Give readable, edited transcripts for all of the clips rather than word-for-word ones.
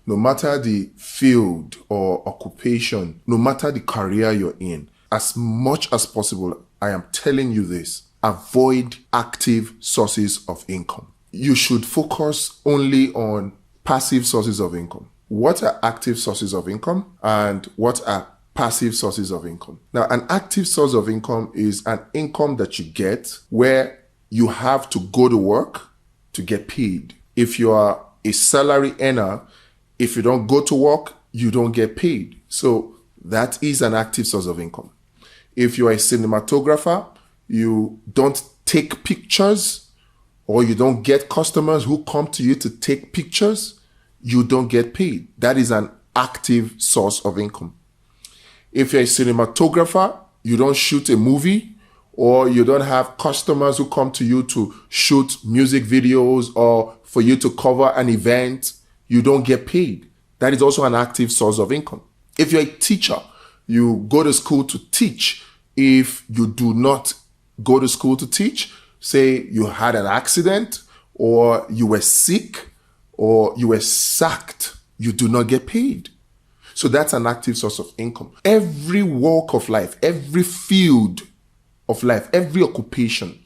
no matter the field or occupation, no matter the career you're in, as much as possible, I am telling you this, avoid active sources of income. You should focus only on passive sources of income. What are active sources of income and what are passive sources of income? Now, an active source of income is an income that you get where you have to go to work to get paid. If you are a salary earner, if you don't go to work, you don't get paid. So that is an active source of income. If you are a cinematographer, you don't take pictures or you don't get customers who come to you to take pictures, you don't get paid. That is an active source of income. If you're a cinematographer, you don't shoot a movie or you don't have customers who come to you to shoot music videos or for you to cover an event, you don't get paid. That is also an active source of income. If you're a teacher, you go to school to teach. If you do not go to school to teach, say you had an accident or you were sick or you were sacked, you do not get paid. So that's an active source of income. Every walk of life, every field of life, every occupation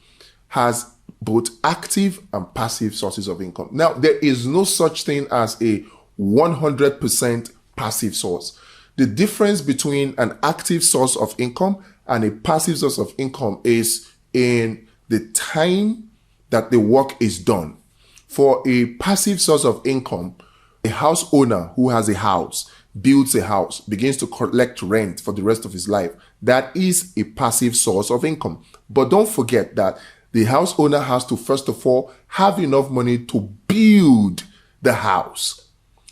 has both active and passive sources of income. Now, there is no such thing as a 100% passive source. The difference between an active source of income and a passive source of income is in the time that the work is done. For a passive source of income, a house owner who has a house, builds a house, begins to collect rent for the rest of his life, that is a passive source of income. But don't forget that the house owner has to, first of all, have enough money to build the house.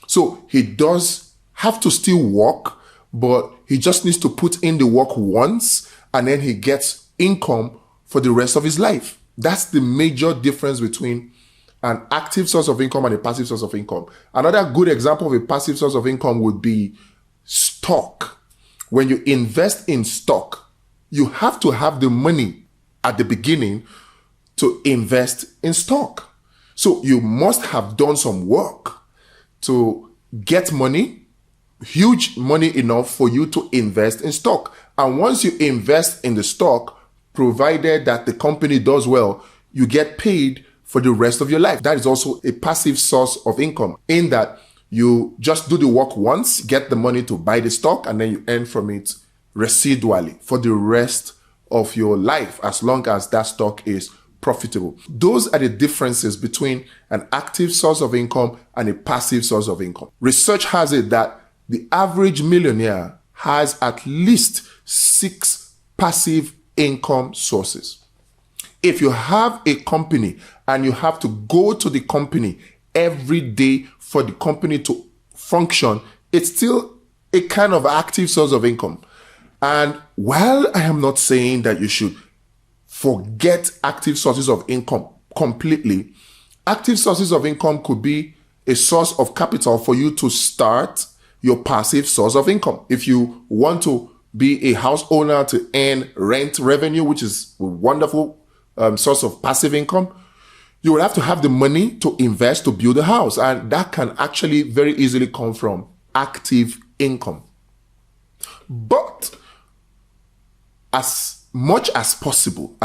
So he does have to still work, but he just needs to put in the work once and then he gets income for the rest of his life. That's the major difference between an active source of income and a passive source of income. Another good example of a passive source of income would be stock. When you invest in stock, you have to have the money at the beginning to invest in stock. So you must have done some work to get money, huge money enough for you to invest in stock. And once you invest in the stock, provided that the company does well, you get paid for the rest of your life. That is also a passive source of income in that you just do the work once, get the money to buy the stock, and then you earn from it residually for the rest of your life, as long as that stock is profitable. Those are the differences between an active source of income and a passive source of income. Research has it that the average millionaire has at least 6 passive income sources. If you have a company and you have to go to the company every day for the company to function, it's still a kind of active source of income. And while I am not saying that you should forget active sources of income completely, active sources of income could be a source of capital for you to start your passive source of income. If you want to be a house owner to earn rent revenue, which is a wonderful source of passive income, you will have to have the money to invest to build a house. And that can actually very easily come from active income. But as much as possible,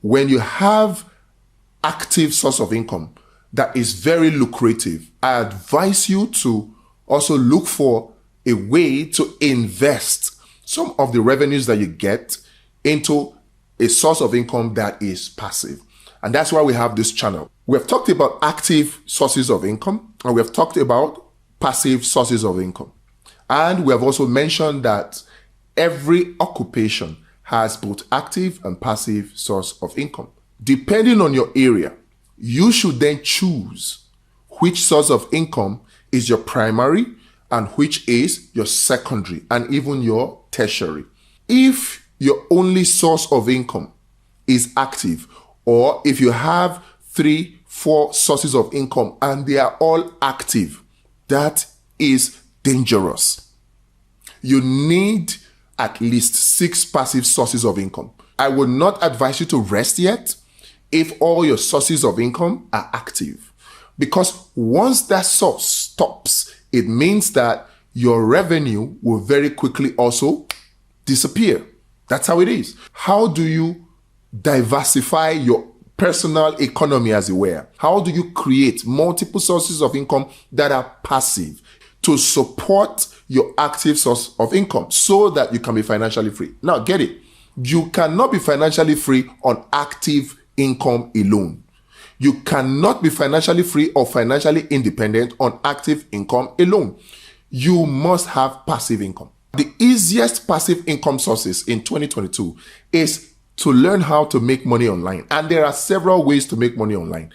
when you have active source of income that is very lucrative, I advise you to also look for a way to invest some of the revenues that you get into a source of income that is passive. And that's why we have this channel. We have talked about active sources of income and we have talked about passive sources of income. And we have also mentioned that every occupation has both active and passive source of income. Depending on your area, you should then choose which source of income is your primary and which is your secondary and even your tertiary. If your only source of income is active, or if you have 3-4 sources of income and they are all active, that is dangerous. You need at least 6 passive sources of income. I would not advise you to rest yet if all your sources of income are active. Because once that source stops, it means that your revenue will very quickly also disappear. That's how it is. How do you diversify your personal economy, as it were? How do you create multiple sources of income that are passive to support your active source of income so that you can be financially free? Now, get it. You cannot be financially free on active income alone. You cannot be financially free or financially independent on active income alone. You must have passive income. The easiest passive income sources in 2022 is to learn how to make money online. And there are several ways to make money online.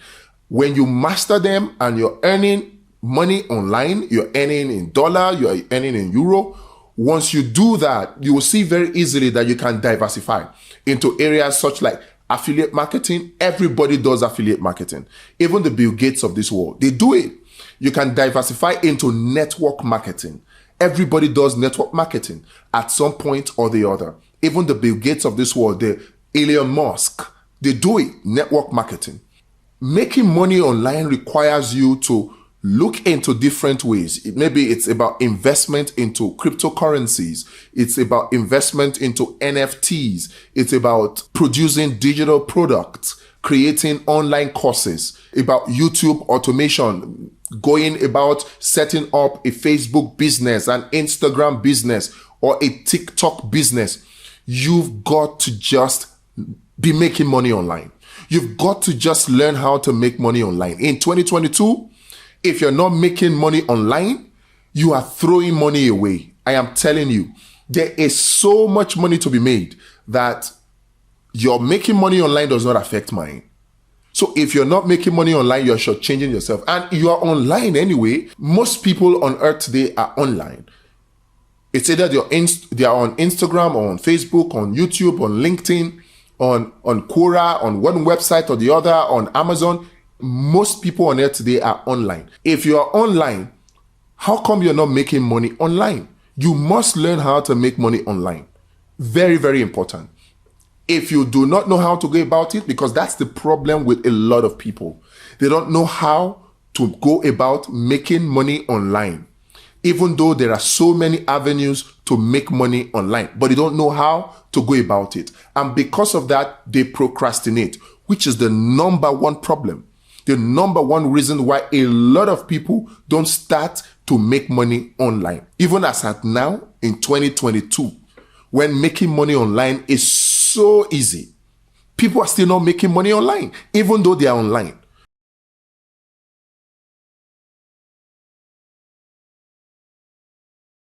When you master them and you're earning money online, you're earning in dollar, you're earning in euro. Once you do that, you will see very easily that you can diversify into areas such like affiliate marketing. Everybody does affiliate marketing. Even the Bill Gates of this world, they do it. You can diversify into network marketing. Everybody does network marketing at some point or the other. Even the Bill Gates of this world, the Elon Musk, they do it, network marketing. Making money online requires you to look into different ways. Maybe it's about investment into cryptocurrencies. It's about investment into NFTs. It's about producing digital products, creating online courses, about YouTube automation, going about setting up a Facebook business, an Instagram business, or a TikTok business. You've got to just be making money online. You've got to just learn how to make money online. In 2022, if you're not making money online, you are throwing money away. I am telling you, there is so much money to be made that your making money online does not affect mine. So if you're not making money online, you're shortchanging yourself. And you are online anyway. Most people on earth today are online. It's either they are on Instagram or on Facebook, on YouTube, on LinkedIn, on Quora, on one website or the other, on Amazon. Most people on earth today are online. If you are online, how come you're not making money online? You must learn how to make money online. Very, very important. If you do not know how to go about it, because that's the problem with a lot of people. They don't know how to go about making money online. Even though there are so many avenues to make money online, but they don't know how to go about it. And because of that, they procrastinate, which is the number one problem. The number one reason why a lot of people don't start to make money online. Even as at now, in 2022, when making money online is so easy, people are still not making money online, even though they are online.